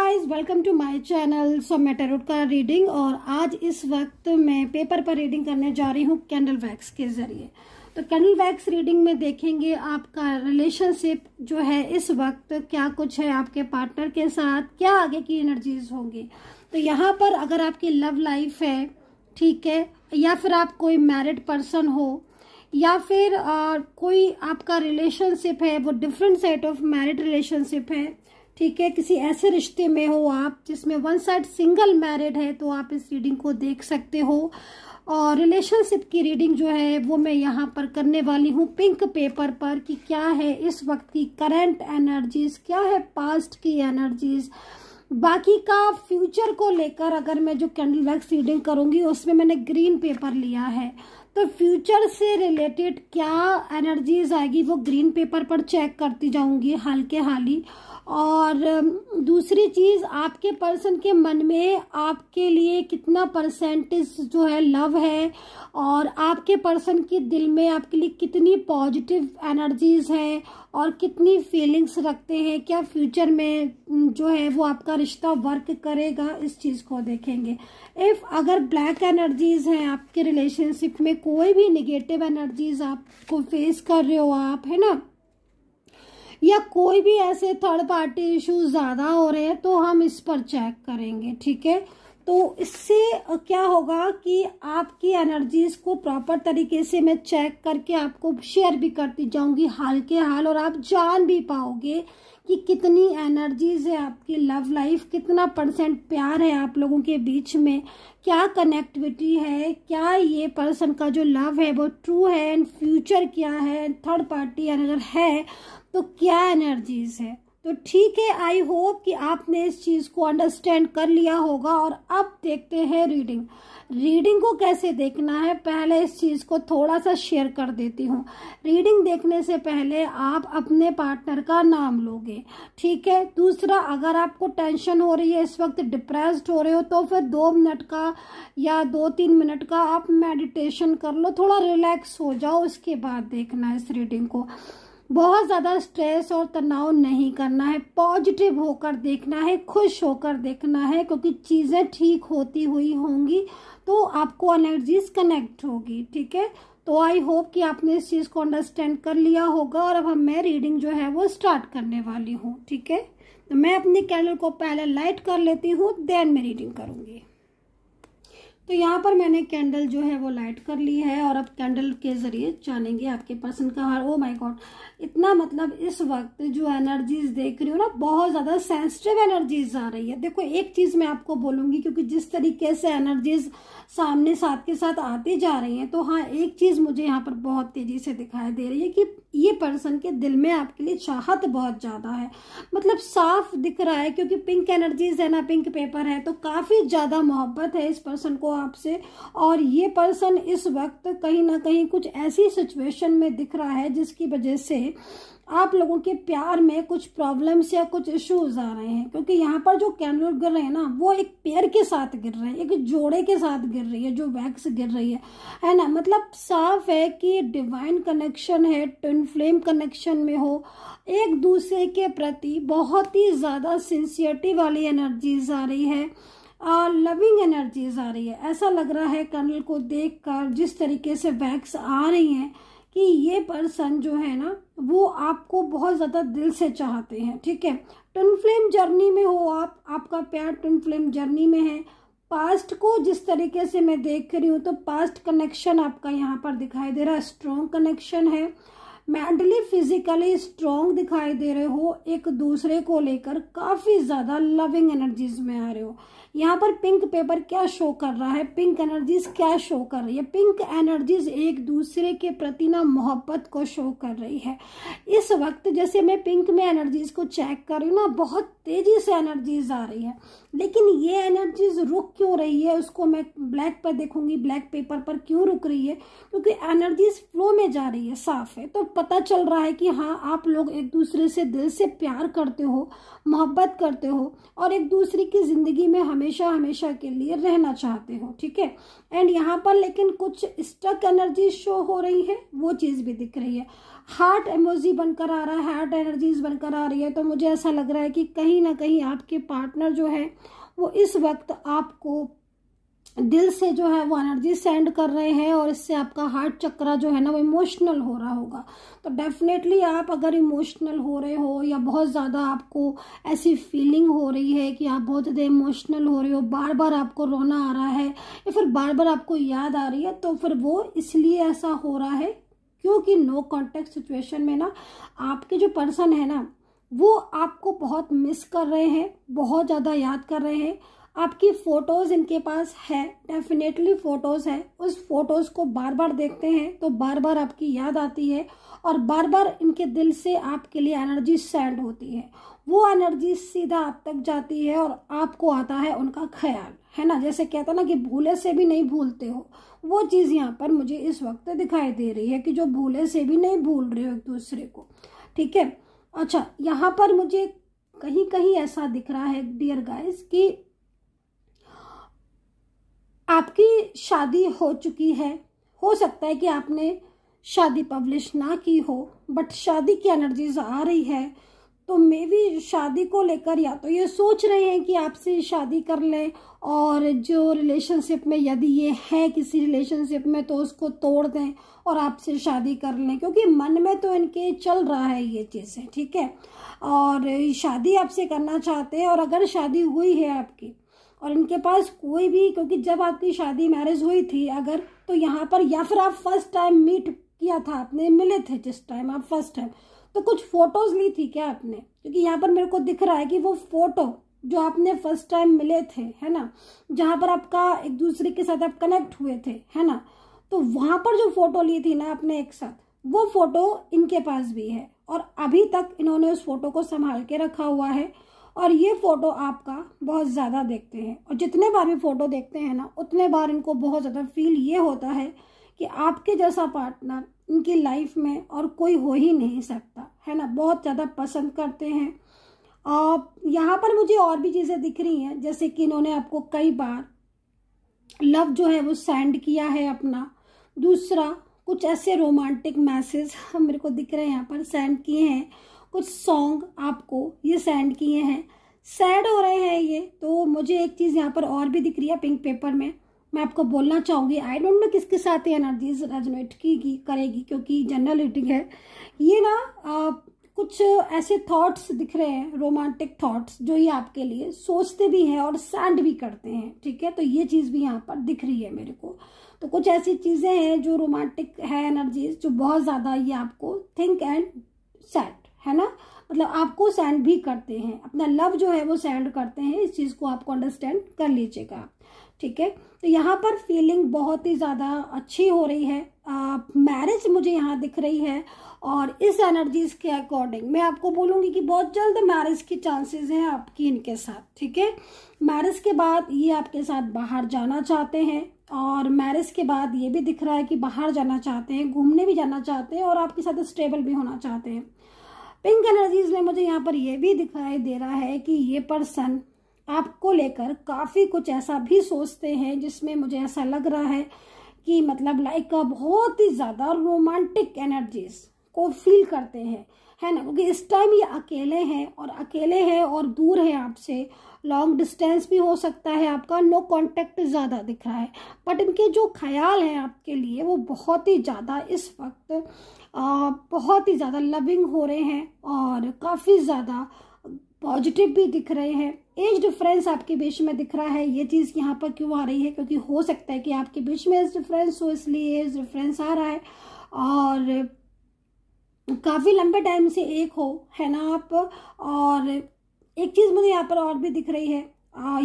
Guys, welcome to my channel. So मैं tarot का reading और आज इस वक्त मैं पेपर पर रीडिंग करने जा रही हूँ कैंडल वैक्स के जरिए। तो कैंडल वैक्स रीडिंग में देखेंगे आपका रिलेशनशिप जो है इस वक्त क्या कुछ है आपके पार्टनर के साथ, क्या आगे की एनर्जीज होंगी। तो यहाँ पर अगर आपकी लव लाइफ है, ठीक है, या फिर आप कोई मैरिड पर्सन हो या फिर कोई आपका रिलेशनशिप है वो different side of married relationship है, ठीक है, किसी ऐसे रिश्ते में हो आप जिसमें वन साइड सिंगल मैरिड है, तो आप इस रीडिंग को देख सकते हो। और रिलेशनशिप की रीडिंग जो है वो मैं यहाँ पर करने वाली हूँ पिंक पेपर पर कि क्या है इस वक्त की करंट एनर्जीज, क्या है पास्ट की एनर्जीज। बाकी का फ्यूचर को लेकर अगर मैं जो कैंडल वैक्स रीडिंग करूंगी उसमें मैंने ग्रीन पेपर लिया है, तो फ्यूचर से रिलेटेड क्या एनर्जीज आएगी वो ग्रीन पेपर पर चेक करती जाऊंगी हाल के हाल ही। और दूसरी चीज, आपके पर्सन के मन में आपके लिए कितना परसेंटेज जो है लव है और आपके पर्सन के दिल में आपके लिए कितनी पॉजिटिव एनर्जीज है और कितनी फीलिंग्स रखते हैं, क्या फ्यूचर में जो है वो आपका रिश्ता वर्क करेगा, इस चीज को देखेंगे। इफ अगर ब्लैक एनर्जीज हैं आपके रिलेशनशिप में, कोई भी निगेटिव एनर्जीज आपको फेस कर रहे हो आप, है ना, या कोई भी ऐसे थर्ड पार्टी इश्यूज ज्यादा हो रहे हैं, तो हम इस पर चेक करेंगे, ठीक है। तो इससे क्या होगा कि आपकी एनर्जीज को प्रॉपर तरीके से मैं चेक करके आपको शेयर भी करती जाऊंगी हाल के हाल, और आप जान भी पाओगे कि कितनी एनर्जीज है आपकी लव लाइफ, कितना परसेंट प्यार है आप लोगों के बीच में, क्या कनेक्टिविटी है, क्या ये पर्सन का जो लव है वो ट्रू है, एंड फ्यूचर क्या है, थर्ड पार्टी अगर है तो क्या एनर्जीज है। तो ठीक है, आई होप कि आपने इस चीज को अंडरस्टैंड कर लिया होगा। और अब देखते हैं रीडिंग को कैसे देखना है। पहले इस चीज को थोड़ा सा शेयर कर देती हूँ। रीडिंग देखने से पहले आप अपने पार्टनर का नाम लोगे, ठीक है। दूसरा, अगर आपको टेंशन हो रही है, इस वक्त डिप्रेस्ड हो रहे हो, तो फिर 2 मिनट का या 2-3 मिनट का आप मेडिटेशन कर लो, थोड़ा रिलैक्स हो जाओ, उसके बाद देखना है इस रीडिंग को। बहुत ज़्यादा स्ट्रेस और तनाव नहीं करना है, पॉजिटिव होकर देखना है, खुश होकर देखना है, क्योंकि चीज़ें ठीक होती हुई होंगी तो आपको एनर्जीज कनेक्ट होगी, ठीक है। तो आई होप कि आपने इस चीज़ को अंडरस्टैंड कर लिया होगा। और अब मैं रीडिंग जो है वो स्टार्ट करने वाली हूँ, ठीक है। तो मैं अपनी कैंडल को पहले लाइट कर लेती हूँ, देन मैं रीडिंग करूँगी। तो यहाँ पर मैंने कैंडल जो है वो लाइट कर ली है और अब कैंडल के जरिए जानेंगे आपके पर्सन का हाल। ओ माय गॉड, इतना मतलब इस वक्त जो एनर्जीज देख रही हो ना, बहुत ज्यादा सेंसिटिव एनर्जीज आ रही है। देखो, एक चीज मैं आपको बोलूंगी, क्योंकि जिस तरीके से एनर्जीज सामने साथ के साथ आती जा रही हैं, तो हाँ, एक चीज मुझे यहाँ पर बहुत तेजी से दिखाई दे रही है कि ये पर्सन के दिल में आपके लिए चाहत बहुत ज्यादा है। मतलब साफ दिख रहा है, क्योंकि पिंक एनर्जीज है ना, पिंक पेपर है, तो काफी ज्यादा मोहब्बत है इस पर्सन को आपसे। और ये पर्सन इस वक्त कहीं ना कहीं कुछ ऐसी सिचुएशन में दिख रहा है जिसकी वजह से आप लोगों के प्यार में कुछ प्रॉब्लम्स या कुछ इश्यूज आ रहे हैं। क्योंकि यहाँ पर जो कैंडल गिर रहे हैं ना, वो एक पेयर के साथ गिर रहे हैं, एक जोड़े के साथ गिर रही है, जो वैक्स गिर रही है ना। मतलब साफ है कि डिवाइन कनेक्शन है, ट्विन फ्लेम कनेक्शन में हो, एक दूसरे के प्रति बहुत ही ज्यादा सिंसियरिटी वाली एनर्जीज आ रही है, लविंग एनर्जीज आ रही है। ऐसा लग रहा है कैंडल को देखकर, जिस तरीके से वैक्स आ रही हैं, कि ये पर्सन जो है ना वो आपको बहुत ज्यादा दिल से चाहते हैं, ठीक है। ट्विन फ्लेम जर्नी में हो आप, आपका प्यार ट्विन फ्लेम जर्नी में है। पास्ट को जिस तरीके से मैं देख रही हूँ, तो पास्ट कनेक्शन आपका यहाँ पर दिखाई दे रहा है, स्ट्रॉन्ग कनेक्शन है, मेंटली फिजिकली स्ट्रॉन्ग दिखाई दे रहे हो, एक दूसरे को लेकर काफी ज्यादा लविंग एनर्जीज में आ रहे हो। यहाँ पर पिंक पेपर क्या शो कर रहा है, पिंक एनर्जीज क्या शो कर रही है, पिंक एनर्जीज एक दूसरे के प्रति ना मोहब्बत को शो कर रही है। इस वक्त जैसे मैं पिंक में एनर्जीज को चेक कर रही हूँ ना, बहुत तेजी से एनर्जीज आ रही है, लेकिन ये एनर्जीज रुक क्यों रही है उसको मैं ब्लैक पर देखूंगी, ब्लैक पेपर पर क्यों रुक रही है, क्योंकि एनर्जीज फ्लो में जा रही है, साफ है। तो पता चल रहा है कि हाँ आप लोग एक दूसरे से दिल से प्यार करते हो, मोहब्बत करते हो और एक दूसरे की ज़िंदगी में हमेशा हमेशा के लिए रहना चाहते हो, ठीक है। एंड यहाँ पर लेकिन कुछ स्टक एनर्जी शो हो रही है, वो चीज़ भी दिख रही है। हार्ट इमोजी बनकर आ रहा है, हार्ट एनर्जीज बनकर आ रही है। तो मुझे ऐसा लग रहा है कि कहीं ना कहीं आपके पार्टनर जो है वो इस वक्त आपको दिल से जो है वो एनर्जी सेंड कर रहे हैं और इससे आपका हार्ट चक्रा जो है ना वो इमोशनल हो रहा होगा। तो डेफिनेटली आप अगर इमोशनल हो रहे हो या बहुत ज़्यादा आपको ऐसी फीलिंग हो रही है कि आप बहुत ज़्यादा इमोशनल हो रहे हो, बार बार आपको रोना आ रहा है या फिर बार बार आपको याद आ रही है, तो फिर वो इसलिए ऐसा हो रहा है क्योंकि नो कॉन्टेक्ट सिचुएशन में ना आपके जो पर्सन है ना वो आपको बहुत मिस कर रहे हैं, बहुत ज़्यादा याद कर रहे हैं। आपकी फ़ोटोज़ इनके पास है, डेफिनेटली फ़ोटोज़ है, उस फोटोज़ को बार बार देखते हैं तो बार बार आपकी याद आती है और बार बार इनके दिल से आपके लिए एनर्जी सेंड होती है। वो एनर्जी सीधा आप तक जाती है और आपको आता है उनका ख्याल, है ना। जैसे कहता ना कि भूले से भी नहीं भूलते हो, वो चीज़ यहाँ पर मुझे इस वक्त दिखाई दे रही है कि जो भूले से भी नहीं भूल रहे हो एक दूसरे को, ठीक है। अच्छा, यहाँ पर मुझे कहीं कहीं ऐसा दिख रहा है डियर गाइस कि आपकी शादी हो चुकी है, हो सकता है कि आपने शादी पब्लिश ना की हो, बट शादी की एनर्जीज आ रही है। तो मे बी शादी को लेकर या तो ये सोच रहे हैं कि आपसे शादी कर लें और जो रिलेशनशिप में यदि ये है किसी रिलेशनशिप में तो उसको तोड़ दें और आपसे शादी कर लें, क्योंकि मन में तो इनके चल रहा है ये चीज़ें, ठीक है। और शादी आपसे करना चाहते हैं और अगर शादी हुई है आपकी और इनके पास कोई भी, क्योंकि जब आपकी शादी मैरिज हुई थी अगर, तो यहाँ पर या फिर आप फर्स्ट टाइम मीट किया था, आपने मिले थे जिस टाइम आप फर्स्ट टाइम, तो कुछ फोटोज ली थी क्या आपने? क्योंकि यहाँ पर मेरे को दिख रहा है कि वो फोटो जो आपने फर्स्ट टाइम मिले थे, है ना, जहाँ पर आपका एक दूसरे के साथ आप कनेक्ट हुए थे, है ना, तो वहां पर जो फोटो ली थी ना आपने एक साथ, वो फोटो इनके पास भी है और अभी तक इन्होंने उस फोटो को संभाल के रखा हुआ है। और ये फोटो आपका बहुत ज़्यादा देखते हैं और जितने बार भी फोटो देखते हैं ना उतने बार इनको बहुत ज़्यादा फील ये होता है कि आपके जैसा पार्टनर इनकी लाइफ में और कोई हो ही नहीं सकता, है ना। बहुत ज़्यादा पसंद करते हैं। यहाँ पर मुझे और भी चीज़ें दिख रही हैं, जैसे कि इन्होंने आपको कई बार लव जो है वो सेंड किया है अपना। दूसरा, कुछ ऐसे रोमांटिक मैसेज मेरे को दिख रहे हैं यहाँ पर सेंड किए हैं। कुछ सॉन्ग आपको ये सेंड किए हैं, सैड हो रहे हैं ये। तो मुझे एक चीज़ यहाँ पर और भी दिख रही है पिंक पेपर में, मैं आपको बोलना चाहूँगी। आई डोंट नो किसके साथ ये एनर्जीज रेजोनेट करेगी, क्योंकि जनरल रीडिंग है ये ना। कुछ ऐसे थॉट्स दिख रहे हैं, रोमांटिक थॉट्स, जो ये आपके लिए सोचते भी हैं और सेंड भी करते हैं, ठीक है। तो ये चीज़ भी यहाँ पर दिख रही है मेरे को। तो कुछ ऐसी चीज़ें हैं जो रोमांटिक है एनर्जीज, जो बहुत ज़्यादा ये आपको थिंक एंड सेंड, है ना, मतलब आपको सेंड भी करते हैं, अपना लव जो है वो सेंड करते हैं। इस चीज़ को आपको अंडरस्टैंड कर लीजिएगा, ठीक है। तो यहाँ पर फीलिंग बहुत ही ज़्यादा अच्छी हो रही है। मैरिज मुझे यहाँ दिख रही है और इस एनर्जीज के अकॉर्डिंग मैं आपको बोलूँगी कि बहुत जल्द मैरिज की चांसेस हैं आपकी इनके साथ, ठीक है। मैरिज के बाद ये आपके साथ बाहर जाना चाहते हैं और मैरिज के बाद ये भी दिख रहा है कि बाहर जाना चाहते हैं, घूमने भी जाना चाहते हैं और आपके साथ स्टेबल भी होना चाहते हैं। पिंक एनर्जीज में मुझे यहाँ पर ये भी दिखाई दे रहा है कि ये पर्सन आपको लेकर काफ़ी कुछ ऐसा भी सोचते हैं जिसमें मुझे ऐसा लग रहा है कि मतलब लाइक बहुत ही ज़्यादा रोमांटिक एनर्जीज को फील करते हैं, है ना। क्योंकि इस टाइम ये अकेले हैं और दूर है आपसे, लॉन्ग डिस्टेंस भी हो सकता है आपका, नो कांटेक्ट ज़्यादा दिख रहा है। बट इनके जो ख्याल हैं आपके लिए वो बहुत ही ज़्यादा इस वक्त बहुत ही ज़्यादा लविंग हो रहे हैं और काफ़ी ज़्यादा पॉजिटिव भी दिख रहे हैं। एज डिफरेंस आपके बीच में दिख रहा है। ये चीज़ यहाँ पर क्यों आ रही है? क्योंकि हो सकता है कि आपके बीच में एज डिफरेंस हो, इसलिए एज डिफरेंस आ रहा है और काफ़ी लंबे टाइम से एक हो, है ना आप। और एक चीज़ मुझे यहाँ पर और भी दिख रही है,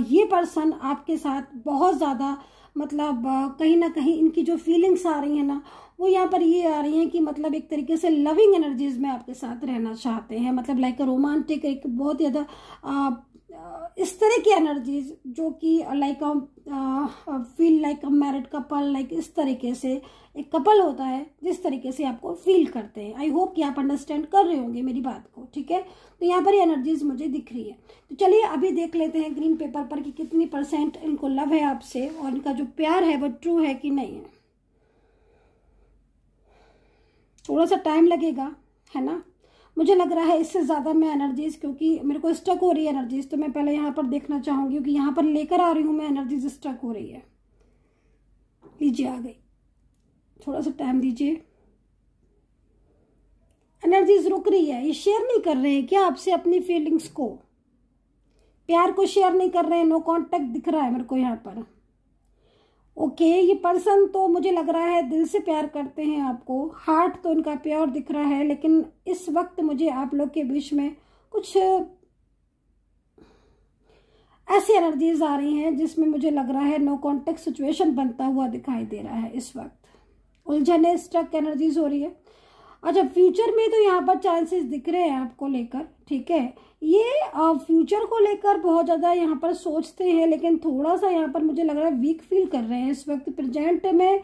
ये पर्सन आपके साथ बहुत ज़्यादा मतलब कहीं ना कहीं इनकी जो फीलिंग्स आ रही हैं ना वो यहाँ पर ये आ रही हैं कि मतलब एक तरीके से लविंग एनर्जीज में आपके साथ रहना चाहते हैं, मतलब लाइक रोमांटिक, एक बहुत ज़्यादा इस तरह की एनर्जीज जो कि like feel like a married couple, like इस तरीके से एक कपल होता है जिस तरीके से आपको फील करते हैं। आई होप कि आप अंडरस्टैंड कर रहे होंगे मेरी बात को, ठीक है। तो यहाँ पर ये एनर्जीज मुझे दिख रही है। तो चलिए अभी देख लेते हैं ग्रीन पेपर पर कि कितनी % इनको लव है आपसे और इनका जो प्यार है वो ट्रू है कि नहीं है। थोड़ा सा टाइम लगेगा, है ना। मुझे लग रहा है इससे ज़्यादा मैं एनर्जीज, क्योंकि मेरे को स्टक हो रही है एनर्जीज, तो मैं पहले यहाँ पर देखना चाहूँगी क्योंकि यहाँ पर लेकर आ रही हूँ मैं, एनर्जीज स्टक हो रही है। लीजिए आ गई, थोड़ा सा टाइम दीजिए। एनर्जीज रुक रही है, ये शेयर नहीं कर रहे हैं क्या आपसे अपनी फीलिंग्स को, प्यार को शेयर नहीं कर रहे हैं। नो कांटेक्ट दिख रहा है मेरे को यहाँ पर। ओके, ये पर्सन तो मुझे लग रहा है दिल से प्यार करते हैं आपको, हार्ट तो इनका प्योर दिख रहा है, लेकिन इस वक्त मुझे आप लोग के बीच में कुछ ऐसी एनर्जीज आ रही हैं जिसमें मुझे लग रहा है नो कांटेक्ट सिचुएशन बनता हुआ दिखाई दे रहा है। इस वक्त उलझने, स्टक एनर्जीज हो रही है। अच्छा, फ्यूचर में तो यहाँ पर चांसेस दिख रहे हैं आपको लेकर, ठीक है। ये फ्यूचर को लेकर बहुत ज़्यादा यहाँ पर सोचते हैं, लेकिन थोड़ा सा यहाँ पर मुझे लग रहा है वीक फील कर रहे हैं इस वक्त। प्रेजेंट में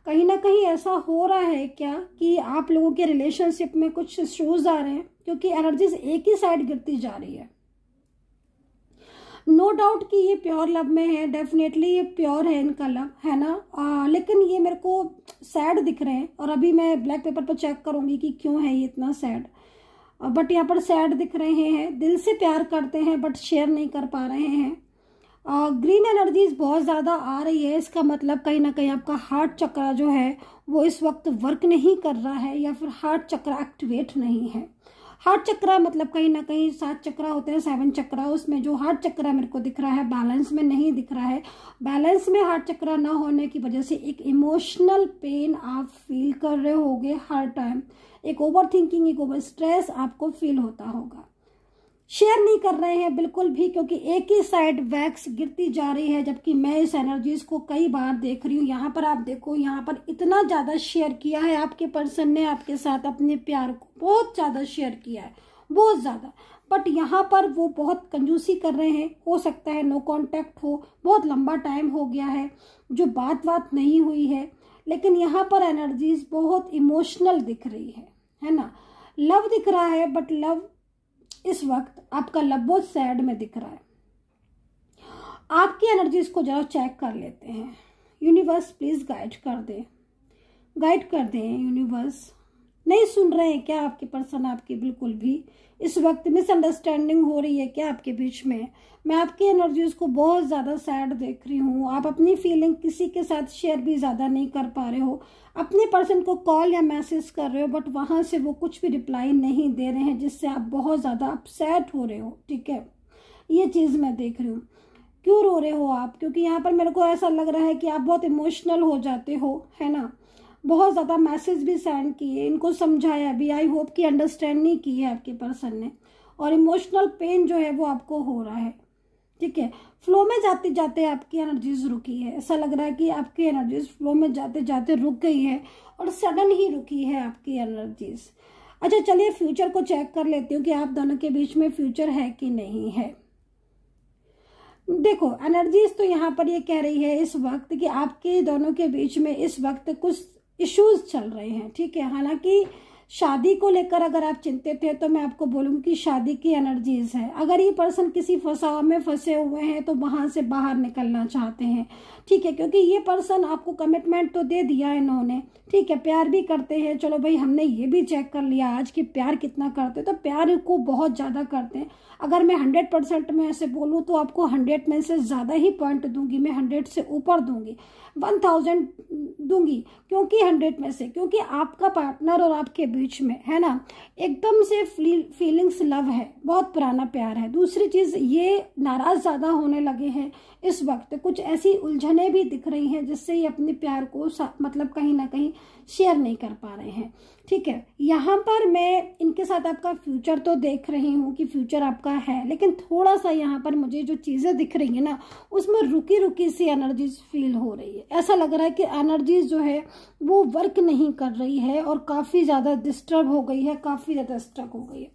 कहीं ना कहीं ऐसा हो रहा है क्या कि आप लोगों के रिलेशनशिप में कुछ इश्यूज आ रहे हैं, क्योंकि एनर्जीज एक ही साइड गिरती जा रही है। नो डाउट कि ये प्योर लव में है, डेफिनेटली ये प्योर है इनका लव, है ना। लेकिन ये मेरे को सैड दिख रहे हैं, और अभी मैं ब्लैक पेपर पर चेक करूंगी कि क्यों है ये इतना सैड। बट यहाँ पर सैड दिख रहे हैं, दिल से प्यार करते हैं बट शेयर नहीं कर पा रहे हैं। ग्रीन एनर्जीज बहुत ज़्यादा आ रही है, इसका मतलब कहीं ना कहीं आपका हार्ट चक्र जो है वो इस वक्त वर्क नहीं कर रहा है, या फिर हार्ट चक्र एक्टिवेट नहीं है। हार्ट चक्र मतलब कहीं ना कहीं 7 चक्र होते हैं, 7 चक्र, उसमें जो हार्ट चक्र मेरे को दिख रहा है बैलेंस में नहीं दिख रहा है। बैलेंस में हार्ट चक्र ना होने की वजह से एक इमोशनल पेन आप फील कर रहे होगे हर टाइम, एक ओवर थिंकिंग, एक ओवर स्ट्रेस आपको फील होता होगा। शेयर नहीं कर रहे हैं बिल्कुल भी, क्योंकि एक ही साइड वैक्स गिरती जा रही है, जबकि मैं इस एनर्जीज को कई बार देख रही हूँ। यहाँ पर आप देखो, यहाँ पर इतना ज़्यादा शेयर किया है आपके पर्सन ने आपके साथ अपने प्यार को, बहुत ज़्यादा शेयर किया है, बहुत ज़्यादा। बट यहाँ पर वो बहुत कंजूसी कर रहे हैं। हो सकता है नो कांटेक्ट हो, बहुत लंबा टाइम हो गया है जो बात नहीं हुई है, लेकिन यहाँ पर एनर्जीज बहुत इमोशनल दिख रही है ना। लव दिख रहा है, बट लव इस वक्त आपका लव बहुत सैड में दिख रहा है। आपकी एनर्जीज को जरा चेक कर लेते हैं। यूनिवर्स प्लीज गाइड कर दें यूनिवर्स। नहीं सुन रहे हैं क्या आपके पर्सन आपकी बिल्कुल भी? इस वक्त मिसअंडरस्टैंडिंग हो रही है क्या आपके बीच में? मैं आपकी एनर्जीज को बहुत ज़्यादा सैड देख रही हूँ। आप अपनी फीलिंग किसी के साथ शेयर भी ज़्यादा नहीं कर पा रहे हो। अपने पर्सन को कॉल या मैसेज कर रहे हो, बट वहाँ से वो कुछ भी रिप्लाई नहीं दे रहे हैं, जिससे आप बहुत ज़्यादा अपसेट हो रहे हो, ठीक है। ये चीज़ मैं देख रही हूँ। क्यों रो रहे हो आप? क्योंकि यहाँ पर मेरे को ऐसा लग रहा है कि आप बहुत इमोशनल हो जाते हो, है ना। बहुत ज़्यादा मैसेज भी सेंड किए, इनको समझाया भी, आई होप कि अंडरस्टैंड नहीं की है आपके पर्सन ने, और इमोशनल पेन जो है वो आपको हो रहा है, ठीक है। फ्लो में जाते जाते आपकी एनर्जीज रुकी है। ऐसा लग रहा है कि आपकी एनर्जीज फ्लो में जाते जाते रुक गई है, और सडन ही रुकी है आपकी एनर्जीज। अच्छा चलिए फ्यूचर को चेक कर लेती हूँ कि आप दोनों के बीच में फ्यूचर है कि नहीं है। देखो एनर्जीज तो यहाँ पर ये कह रही है इस वक्त कि आपके दोनों के बीच में इस वक्त कुछ इश्यूज चल रहे हैं, ठीक है। हालांकि शादी को लेकर अगर आप चिंतित हैं तो मैं आपको बोलूँगी कि शादी की एनर्जीज है। अगर ये पर्सन किसी फंसाव में फंसे हुए हैं तो वहां से बाहर निकलना चाहते हैं, ठीक है, क्योंकि ये पर्सन आपको कमिटमेंट तो दे दिया इन्होंने, ठीक है, प्यार भी करते हैं। चलो भाई, हमने ये भी चेक कर लिया आज कि प्यार कितना करते हैं, तो प्यार को बहुत ज़्यादा करते हैं। अगर मैं 100% में ऐसे बोलूँ तो आपको 100 में से ज़्यादा ही पॉइंट दूंगी, मैं 100 से ऊपर दूंगी, 1000 दूंगी। क्योंकि 100 में से, क्योंकि आपका पार्टनर और आपके बीच में, है ना, एकदम से फीलिंग्स लव है, बहुत पुराना प्यार है। दूसरी चीज़, ये नाराज ज़्यादा होने लगे हैं इस वक्त, कुछ ऐसी उलझने भी दिख रही हैं जिससे ये अपने प्यार को मतलब कहीं ना कहीं शेयर नहीं कर पा रहे हैं, ठीक है। यहाँ पर मैं इनके साथ आपका फ्यूचर तो देख रही हूँ कि फ्यूचर आपका है, लेकिन थोड़ा सा यहाँ पर मुझे जो चीज़ें दिख रही है ना, उसमें रुकी रुकी सी एनर्जीज फील हो रही है। ऐसा लग रहा है कि एनर्जीज जो है वो वर्क नहीं कर रही है और काफ़ी ज़्यादा डिस्टर्ब हो गई है, काफ़ी ज़्यादा स्ट्रक हो गई है।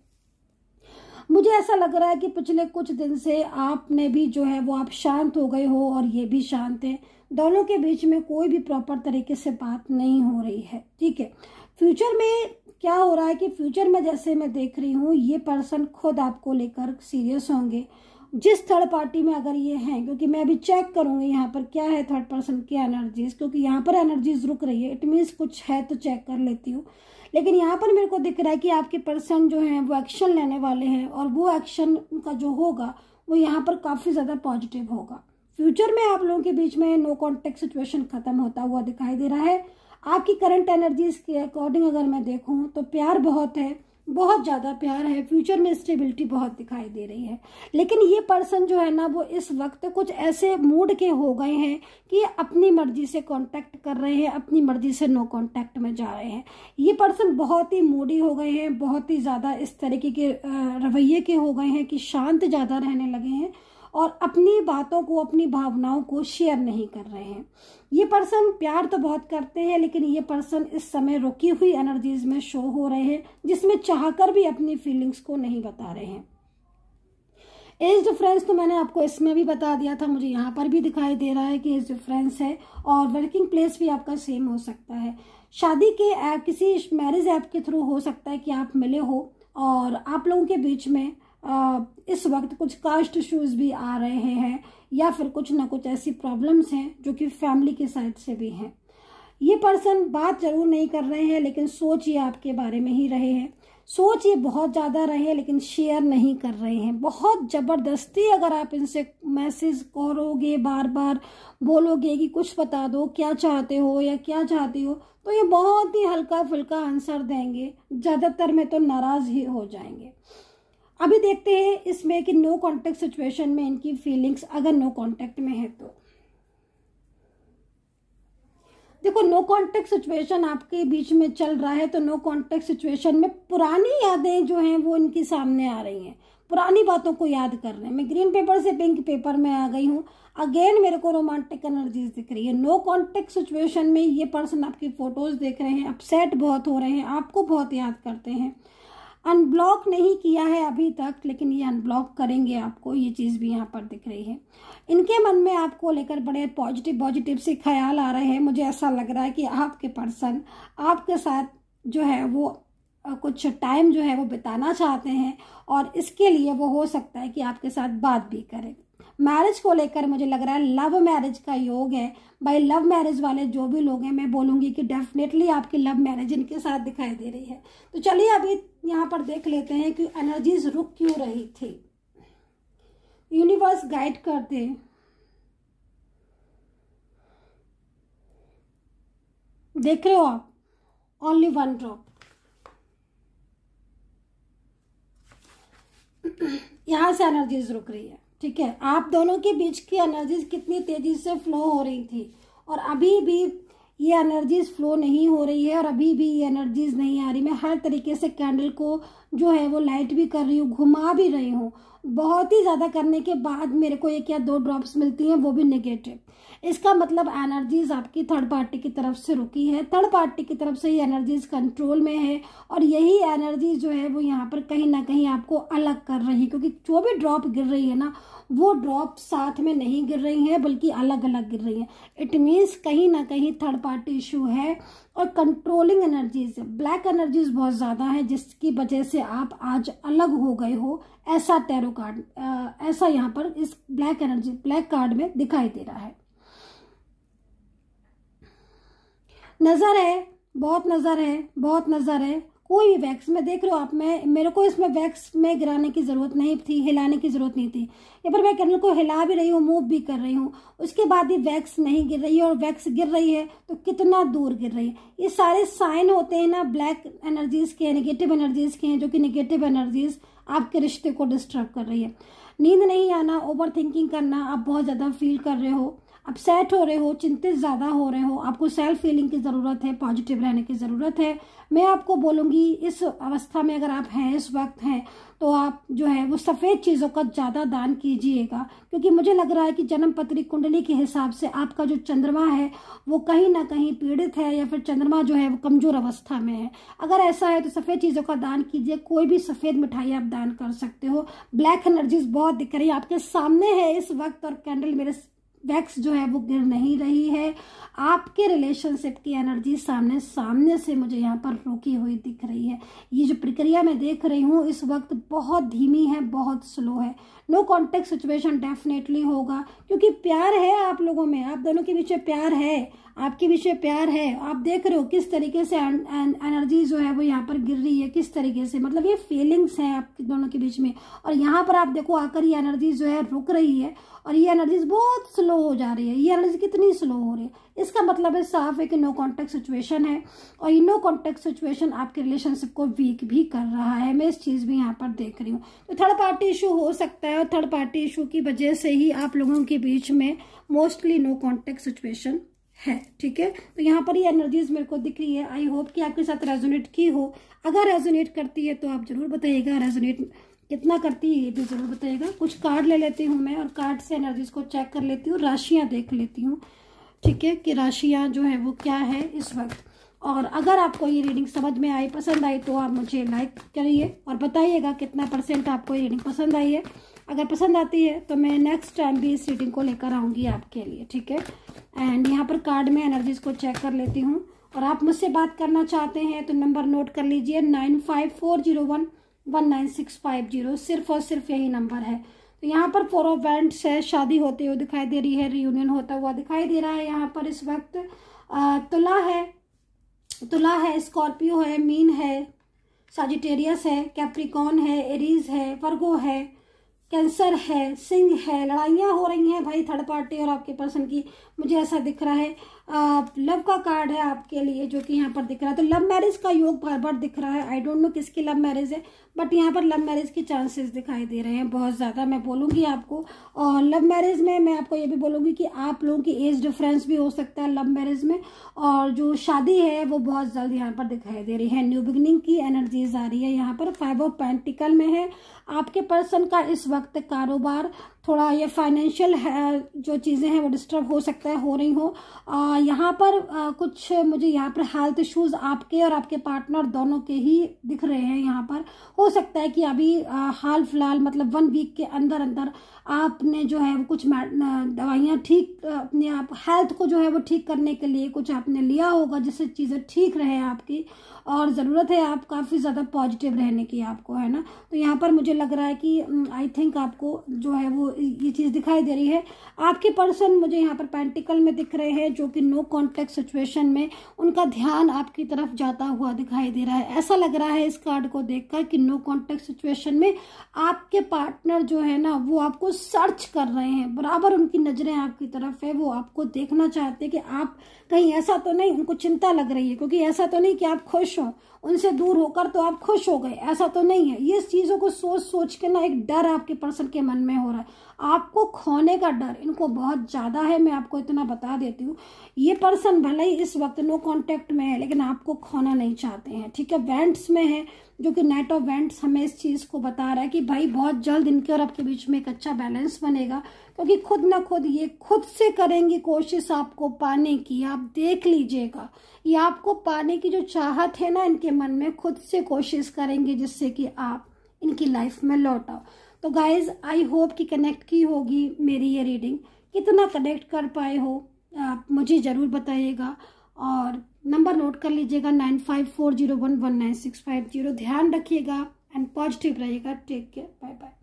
मुझे ऐसा लग रहा है कि पिछले कुछ दिन से आपने भी जो है वो आप शांत हो गए हो और ये भी शांत है। दोनों के बीच में कोई भी प्रॉपर तरीके से बात नहीं हो रही है, ठीक है। फ्यूचर में क्या हो रहा है कि फ्यूचर में जैसे मैं देख रही हूँ, ये पर्सन खुद आपको लेकर सीरियस होंगे। जिस थर्ड पार्टी में अगर ये हैं, क्योंकि मैं अभी चेक करूंगी यहाँ पर क्या है थर्ड पर्सन की एनर्जीज, क्योंकि यहाँ पर एनर्जीज रुक रही है, इट मीन्स कुछ है तो चेक कर लेती हूँ। लेकिन यहाँ पर मेरे को दिख रहा है कि आपके पर्सन जो हैं वो एक्शन लेने वाले हैं, और वो एक्शन का जो होगा वो यहाँ पर काफ़ी ज़्यादा पॉजिटिव होगा। फ्यूचर में आप लोगों के बीच में नो कॉन्टेक्ट सिचुएशन खत्म होता हुआ दिखाई दे रहा है। आपकी करंट एनर्जीज के अकॉर्डिंग अगर मैं देखूँ तो प्यार बहुत है, बहुत ज़्यादा प्यार है। फ्यूचर में स्टेबिलिटी बहुत दिखाई दे रही है। लेकिन ये पर्सन जो है ना वो इस वक्त कुछ ऐसे मूड के हो गए हैं कि अपनी मर्जी से कांटेक्ट कर रहे हैं, अपनी मर्जी से नो कांटेक्ट में जा रहे हैं। ये पर्सन बहुत ही मूडी हो गए हैं, बहुत ही ज़्यादा इस तरीके के रवैये के हो गए हैं कि शांत ज़्यादा रहने लगे हैं और अपनी बातों को, अपनी भावनाओं को शेयर नहीं कर रहे हैं। ये पर्सन प्यार तो बहुत करते हैं, लेकिन ये पर्सन इस समय रुकी हुई एनर्जीज में शो हो रहे हैं, जिसमें चाहकर भी अपनी फीलिंग्स को नहीं बता रहे हैं। एज डिफरेंस तो मैंने आपको इसमें भी बता दिया था, मुझे यहाँ पर भी दिखाई दे रहा है कि एज डिफरेंस है, और वर्किंग प्लेस भी आपका सेम हो सकता है। शादी के ऐप, किसी मैरिज ऐप के थ्रू हो सकता है कि आप मिले हो, और आप लोगों के बीच में इस वक्त कुछ कास्ट इश्यूज भी आ रहे हैं, या फिर कुछ ना कुछ ऐसी प्रॉब्लम्स हैं जो कि फैमिली के साइड से भी हैं। ये पर्सन बात जरूर नहीं कर रहे हैं, लेकिन सोच ये आपके बारे में ही रहे हैं। सोच ये बहुत ज़्यादा रहे हैं, लेकिन शेयर नहीं कर रहे हैं। बहुत ज़बरदस्ती अगर आप इनसे मैसेज करोगे, बार बार बोलोगे कि कुछ बता दो, क्या चाहते हो या क्या चाहती हो, तो ये बहुत ही हल्का फुल्का आंसर देंगे, ज़्यादातर में तो नाराज़ ही हो जाएंगे। अभी देखते हैं इसमें कि नो कांटेक्ट सिचुएशन में इनकी फीलिंग्स अगर नो कांटेक्ट में है तो देखो, नो कांटेक्ट सिचुएशन आपके बीच में चल रहा है, तो नो कांटेक्ट सिचुएशन में पुरानी यादें जो हैं वो इनके सामने आ रही हैं, पुरानी बातों को याद कर रहे हैं। मैं ग्रीन पेपर से पिंक पेपर में आ गई हूँ। अगेन मेरे को रोमांटिक एनर्जीज दिख रही है। नो कांटेक्ट सिचुएशन में ये पर्सन आपकी फोटोज देख रहे हैं, अपसेट बहुत हो रहे हैं, आपको बहुत याद करते हैं। अनब्लॉक नहीं किया है अभी तक, लेकिन ये अनब्लॉक करेंगे आपको, ये चीज़ भी यहाँ पर दिख रही है। इनके मन में आपको लेकर बड़े पॉजिटिव से ख्याल आ रहे हैं। मुझे ऐसा लग रहा है कि आपके पर्सन आपके साथ जो है वो कुछ टाइम जो है वो बिताना चाहते हैं, और इसके लिए वो हो सकता है कि आपके साथ बात भी करें। मैरिज को लेकर मुझे लग रहा है लव मैरिज का योग है। भाई लव मैरिज वाले जो भी लोग हैं, मैं बोलूँगी कि डेफिनेटली आपकी लव मैरिज इनके साथ दिखाई दे रही है। तो चलिए अभी यहाँ पर देख लेते हैं कि एनर्जीज रुक क्यों रही थी। यूनिवर्स गाइड कर दे। देख रहे हो आप, ओनली वन ड्रॉप। यहाँ से एनर्जीज रुक रही है, ठीक है। आप दोनों के बीच की एनर्जीज कितनी तेजी से फ्लो हो रही थी, और अभी भी ये एनर्जीज फ्लो नहीं हो रही है, और अभी भी ये एनर्जीज नहीं आ रही। मैं हर तरीके से कैंडल को जो है वो लाइट भी कर रही हूँ, घुमा भी रही हूँ। बहुत ही ज़्यादा करने के बाद मेरे को एक या दो ड्रॉप्स मिलती हैं, वो भी नेगेटिव। इसका मतलब एनर्जीज आपकी थर्ड पार्टी की तरफ से रुकी है। थर्ड पार्टी की तरफ से ये एनर्जीज कंट्रोल में है, और यही एनर्जी जो है वो यहाँ पर कहीं ना कहीं आपको अलग कर रही है, क्योंकि जो भी ड्रॉप गिर रही है ना, वो ड्रॉप साथ में नहीं गिर रही हैं, बल्कि अलग अलग गिर रही हैं। इट मीन्स कहीं ना कहीं थर्ड पार्टी इशू है, और कंट्रोलिंग एनर्जीज, ब्लैक एनर्जीज बहुत ज़्यादा है, जिसकी वजह से आप आज अलग हो गए हो। ऐसा टैरो कार्ड, ऐसा यहाँ पर इस ब्लैक एनर्जी, ब्लैक कार्ड में दिखाई दे रहा है। नज़र है, बहुत नज़र है, बहुत नज़र है। कोई भी वैक्स में देख रहे हो आप, मेरे को इसमें वैक्स में गिराने की ज़रूरत नहीं थी, हिलाने की ज़रूरत नहीं थी। यहाँ पर मैं कैंडल को हिला भी रही हूँ, मूव भी कर रही हूँ, उसके बाद भी वैक्स नहीं गिर रही है, और वैक्स गिर रही है तो कितना दूर गिर रही है। ये सारे साइन होते हैं ना ब्लैक एनर्जीज के, नेगेटिव एनर्जीज के हैं, जो कि नेगेटिव एनर्जीज आपके रिश्ते को डिस्टर्ब कर रही है। नींद नहीं आना, ओवर थिंकिंग करना, आप बहुत ज़्यादा फील कर रहे हो। अपसेट हो रहे हो, चिंतित ज़्यादा हो रहे हो, आपको सेल्फ हीलिंग की ज़रूरत है, पॉजिटिव रहने की ज़रूरत है। मैं आपको बोलूँगी इस अवस्था में अगर आप हैं, इस वक्त हैं, तो आप जो है वो सफ़ेद चीज़ों का ज़्यादा दान कीजिएगा, क्योंकि मुझे लग रहा है कि जन्म पत्री कुंडली के हिसाब से आपका जो चंद्रमा है वो कहीं ना कहीं पीड़ित है, या फिर चंद्रमा जो है वो कमज़ोर अवस्था में है। अगर ऐसा है तो सफ़ेद चीज़ों का दान कीजिए। कोई भी सफ़ेद मिठाई आप दान कर सकते हो। ब्लैक एनर्जीज बहुत दिख रही है, आपके सामने है इस वक्त, और कैंडल मेरे वैक्स जो है वो गिर नहीं रही है। आपके रिलेशनशिप की एनर्जी सामने से मुझे यहाँ पर रुकी हुई दिख रही है। ये जो प्रक्रिया मैं देख रही हूँ इस वक्त बहुत धीमी है, बहुत स्लो है। नो कॉन्टेक्ट सिचुएशन डेफिनेटली होगा, क्योंकि प्यार है आप लोगों में, आप दोनों के बीच में प्यार है, आपके बीच में प्यार है। आप देख रहे हो किस तरीके से एनर्जी जो है वो यहाँ पर गिर रही है, किस तरीके से, मतलब ये फीलिंग्स हैं आपके दोनों के बीच में। और यहाँ पर आप देखो आकर ये एनर्जी जो है रुक रही है, और ये एनर्जीज बहुत स्लो हो जा रही है। ये एनर्जी कितनी स्लो हो रही है, इसका मतलब है साफ है कि नो कॉन्टेक्ट सिचुएशन है, और ये नो कॉन्टेक्ट सिचुएशन आपके रिलेशनशिप को वीक भी कर रहा है। मैं इस चीज़ भी यहाँ पर देख रही हूँ। तो थर्ड पार्टी इशू हो सकता है, और थर्ड पार्टी इशू की वजह से ही आप लोगों के बीच में मोस्टली नो कॉन्टेक्ट सिचुएशन है। ठीक है, तो यहाँ पर ये एनर्जीज मेरे को दिख रही है। आई होप कि आपके साथ रेजोनेट की हो। अगर रेजोनेट करती है तो आप जरूर बताइएगा, रेजोनेट कितना करती है ये भी जरूर बताइएगा। कुछ कार्ड ले लेती हूँ मैं, और कार्ड से एनर्जीज को चेक कर लेती हूँ, राशियाँ देख लेती हूँ। ठीक है, कि राशियाँ जो है वो क्या है इस वक्त। और अगर आपको ये रीडिंग समझ में आई, पसंद आई, तो आप मुझे लाइक करिए और बताइएगा कितना % आपको ये रीडिंग पसंद आई है। अगर पसंद आती है तो मैं नेक्स्ट टाइम भी इस रीडिंग को लेकर आऊँगी आपके लिए। ठीक है, एंड यहाँ पर कार्ड में एनर्जीज को चेक कर लेती हूँ। और आप मुझसे बात करना चाहते हैं तो नंबर नोट कर लीजिए, 9540119650। सिर्फ और सिर्फ यही नंबर है। तो यहाँ पर 4 इवेंट्स है, शादी होते हुए दिखाई दे रही है, रियूनियन होता हुआ दिखाई दे रहा है। यहाँ पर इस वक्त तुला है, स्कॉर्पियो है, मीन है, साजिटेरियस है, कैप्रिकॉन है, एरीज है, वर्गो है, कैंसर है, सिंह है। लड़ाइयाँ हो रही हैं भाई थर्ड पार्टी और आपके पर्सन की, मुझे ऐसा दिख रहा है। लव का कार्ड है आपके लिए जो कि यहाँ पर दिख रहा है। तो लव मैरिज का योग बार बार दिख रहा है। आई डोंट नो किसकी लव मैरिज है, बट यहाँ पर लव मैरिज के चांसेस दिखाई दे रहे हैं बहुत ज़्यादा, मैं बोलूँगी आपको। और लव मैरिज में मैं आपको ये भी बोलूँगी कि आप लोगों की एज डिफरेंस भी हो सकता है लव मैरिज में। और जो शादी है वो बहुत जल्द यहाँ पर दिखाई दे रही है। न्यू बिगनिंग की एनर्जीज आ रही है यहाँ पर। 5 ऑफ पेंटिकल में है। आपके पर्सन का इस वक्त कारोबार थोड़ा, ये फाइनेंशियल जो चीज़ें हैं वो डिस्टर्ब हो सकता है, हो रही हो। यहाँ पर कुछ मुझे यहाँ पर हेल्थ इश्यूज आपके और आपके पार्टनर दोनों के ही दिख रहे हैं। यहाँ पर हो सकता है कि अभी हाल फिलहाल मतलब 1 वीक के अंदर अंदर आपने जो है वो कुछ दवाइयाँ ठीक अपने आप हेल्थ को जो है वो ठीक करने के लिए कुछ आपने लिया होगा, जिससे चीज़ें ठीक रहे आपकी। और ज़रूरत है आप काफ़ी ज़्यादा पॉजिटिव रहने की आपको, है ना। तो यहाँ पर मुझे लग रहा है कि आई थिंक आपको जो है वो ये चीज़ दिखाई दे रही है। आपके पर्सन मुझे यहाँ पर पेंटिकल में दिख रहे हैं, जो कि नो कॉन्टेक्ट सिचुएशन में उनका ध्यान आपकी तरफ जाता हुआ दिखाई दे रहा है। ऐसा लग रहा है इस कार्ड को देखकर कि नो कॉन्टेक्ट सिचुएशन में आपके पार्टनर जो है ना वो आपको सर्च कर रहे हैं, बराबर उनकी नज़रें आपकी तरफ है। वो आपको देखना चाहते हैं कि आप कहीं ऐसा तो नहीं, उनको चिंता लग रही है, क्योंकि ऐसा तो नहीं कि आप खुश हो, उनसे दूर होकर तो आप खुश हो गए, ऐसा तो नहीं है। ये चीज़ों को सोच सोच के ना एक डर आपके पर्सन के मन में हो रहा है, आपको खोने का डर इनको बहुत ज़्यादा है। मैं आपको इतना बता देती हूँ, ये पर्सन भले ही इस वक्त नो कांटेक्ट में है, लेकिन आपको खोना नहीं चाहते हैं। ठीक है, वेंट्स में है, जो कि नाइट ऑफ वेंट्स हमें इस चीज़ को बता रहा है कि भाई बहुत जल्द इनके और आपके बीच में एक अच्छा बैलेंस बनेगा, क्योंकि खुद ना खुद ये खुद से करेंगी कोशिश आपको पाने की। आप देख लीजिएगा, ये आपको पाने की जो चाहत है ना इनके मन में, खुद से कोशिश करेंगे जिससे कि आप इनकी लाइफ में लौट आओ। तो गाइज आई होप कि कनेक्ट की होगी मेरी ये रीडिंग। कितना कनेक्ट कर पाए हो आप मुझे ज़रूर बताइएगा, और नंबर नोट कर लीजिएगा 9540119650। ध्यान रखिएगा एंड पॉजिटिव रहिएगा। Take care, bye bye.